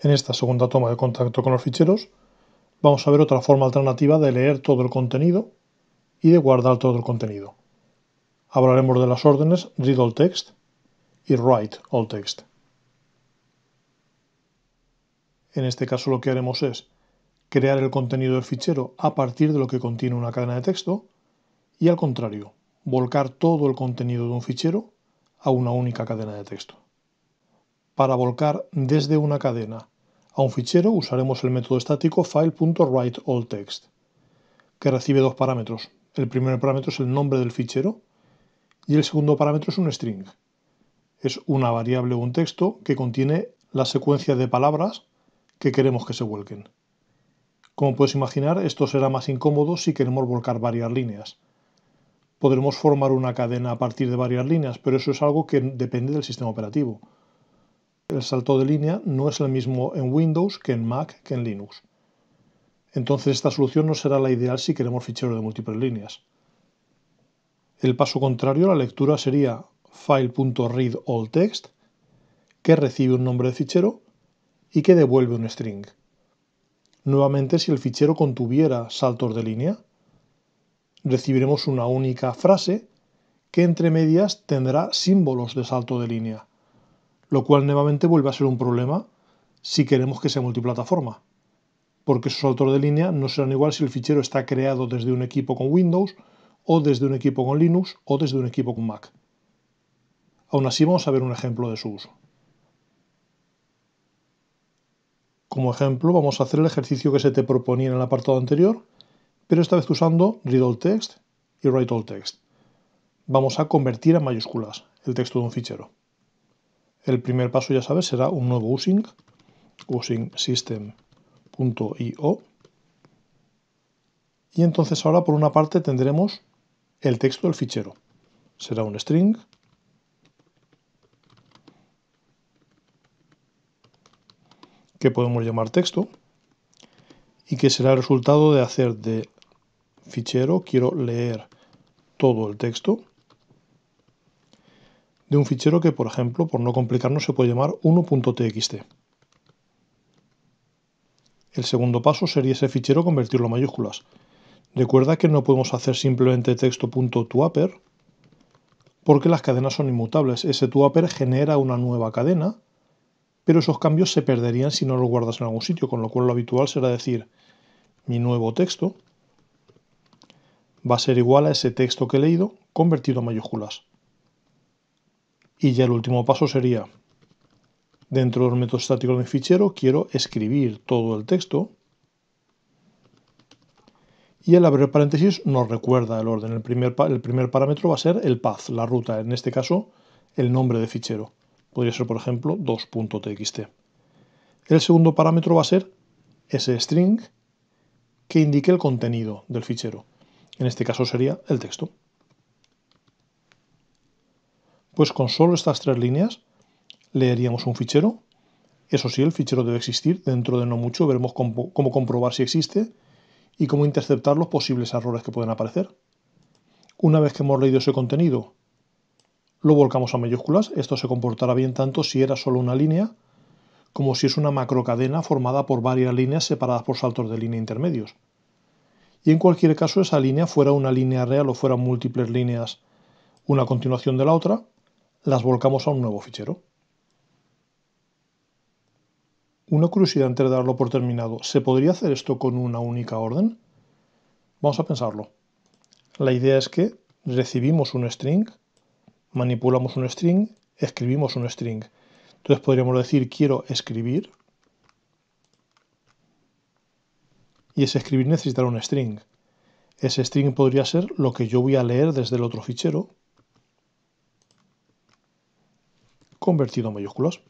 En esta segunda toma de contacto con los ficheros, vamos a ver otra forma alternativa de leer todo el contenido y de guardar todo el contenido. Hablaremos de las órdenes Read All Text y Write All Text. En este caso lo que haremos es crear el contenido del fichero a partir de lo que contiene una cadena de texto y al contrario, volcar todo el contenido de un fichero a una única cadena de texto. Para volcar desde una cadena a un fichero usaremos el método estático file.writeAllText, que recibe dos parámetros. El primer parámetro es el nombre del fichero y el segundo parámetro es un string. Es una variable o un texto que contiene la secuencia de palabras que queremos que se vuelquen. Como puedes imaginar, esto será más incómodo si queremos volcar varias líneas. Podremos formar una cadena a partir de varias líneas, pero eso es algo que depende del sistema operativo. El salto de línea no es el mismo en Windows que en Mac que en Linux. Entonces esta solución no será la ideal si queremos ficheros de múltiples líneas. El paso contrario a la lectura sería file.readAllText, que recibe un nombre de fichero y que devuelve un string. Nuevamente, si el fichero contuviera saltos de línea, recibiremos una única frase que entre medias tendrá símbolos de salto de línea, lo cual nuevamente vuelve a ser un problema si queremos que sea multiplataforma, porque esos saltos de línea no serán igual si el fichero está creado desde un equipo con Windows o desde un equipo con Linux o desde un equipo con Mac. Aún así vamos a ver un ejemplo de su uso. Como ejemplo vamos a hacer el ejercicio que se te proponía en el apartado anterior, pero esta vez usando ReadAllText y WriteAllText. Vamos a convertir a mayúsculas el texto de un fichero. El primer paso, ya sabes, será un nuevo using system.io. Y entonces ahora por una parte tendremos el texto del fichero. Será un string que podemos llamar texto y que será el resultado de hacer de fichero, quiero leer todo el texto, de un fichero que, por ejemplo, por no complicarnos, se puede llamar 1.txt. El segundo paso sería ese fichero convertirlo a mayúsculas. Recuerda que no podemos hacer simplemente texto.toupper porque las cadenas son inmutables. Ese toupper genera una nueva cadena, pero esos cambios se perderían si no los guardas en algún sitio, con lo cual lo habitual será decir mi nuevo texto va a ser igual a ese texto que he leído convertido a mayúsculas. Y ya el último paso sería, dentro del método estático de mi fichero, quiero escribir todo el texto. Y el abrir paréntesis nos recuerda el orden. El primer parámetro va a ser el path, la ruta, en este caso el nombre de fichero. Podría ser, por ejemplo, 2.txt. El segundo parámetro va a ser ese string que indique el contenido del fichero. En este caso sería el texto. Pues con solo estas tres líneas leeríamos un fichero. Eso sí, el fichero debe existir. Dentro de no mucho veremos cómo comprobar si existe y cómo interceptar los posibles errores que pueden aparecer. Una vez que hemos leído ese contenido, lo volcamos a mayúsculas. Esto se comportará bien tanto si era solo una línea como si es una macrocadena formada por varias líneas separadas por saltos de línea intermedios. Y en cualquier caso esa línea fuera una línea real o fueran múltiples líneas una a continuación de la otra, las volcamos a un nuevo fichero. Una curiosidad antes de darlo por terminado, ¿se podría hacer esto con una única orden? Vamos a pensarlo. La idea es que recibimos un string, manipulamos un string, escribimos un string. Entonces podríamos decir quiero escribir y ese escribir necesitará un string. Ese string podría ser lo que yo voy a leer desde el otro fichero convertido a mayúsculas.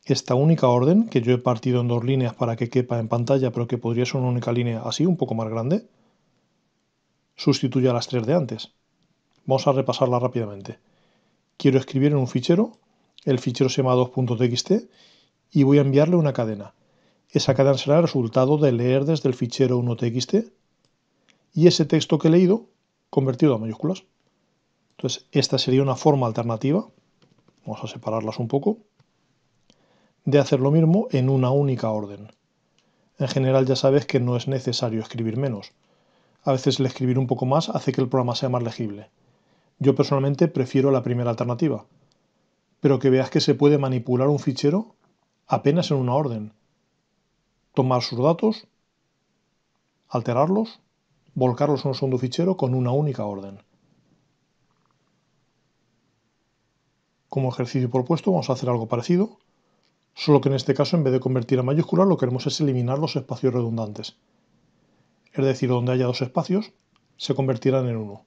Esta única orden, que yo he partido en dos líneas para que quepa en pantalla, pero que podría ser una única línea así, un poco más grande, sustituye a las tres de antes. Vamos a repasarla rápidamente. Quiero escribir en un fichero, el fichero se llama 2.txt y voy a enviarle una cadena. Esa cadena será el resultado de leer desde el fichero 1.txt y ese texto que he leído convertido a mayúsculas. Entonces, esta sería una forma alternativa vamos a separarlas un poco, de hacer lo mismo en una única orden. En general ya sabes que no es necesario escribir menos. A veces el escribir un poco más hace que el programa sea más legible. Yo personalmente prefiero la primera alternativa, pero que veas que se puede manipular un fichero apenas en una orden. Tomar sus datos, alterarlos, volcarlos en un segundo fichero con una única orden. Como ejercicio propuesto vamos a hacer algo parecido, solo que en este caso en vez de convertir a mayúsculas lo que queremos es eliminar los espacios redundantes. Es decir, donde haya dos espacios se convertirán en uno.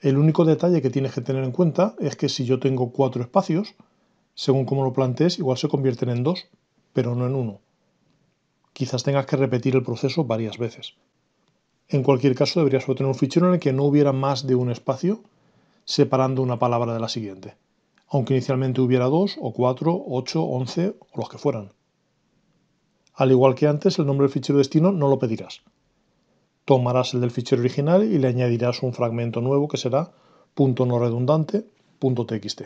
El único detalle que tienes que tener en cuenta es que si yo tengo 4 espacios, según como lo plantees, igual se convierten en 2, pero no en 1. Quizás tengas que repetir el proceso varias veces. En cualquier caso, deberías tener un fichero en el que no hubiera más de un espacio separando una palabra de la siguiente, aunque inicialmente hubiera 2 o 4, 8, 11 o los que fueran. Al igual que antes, el nombre del fichero destino no lo pedirás. Tomarás el del fichero original y le añadirás un fragmento nuevo que será .no redundante.txt.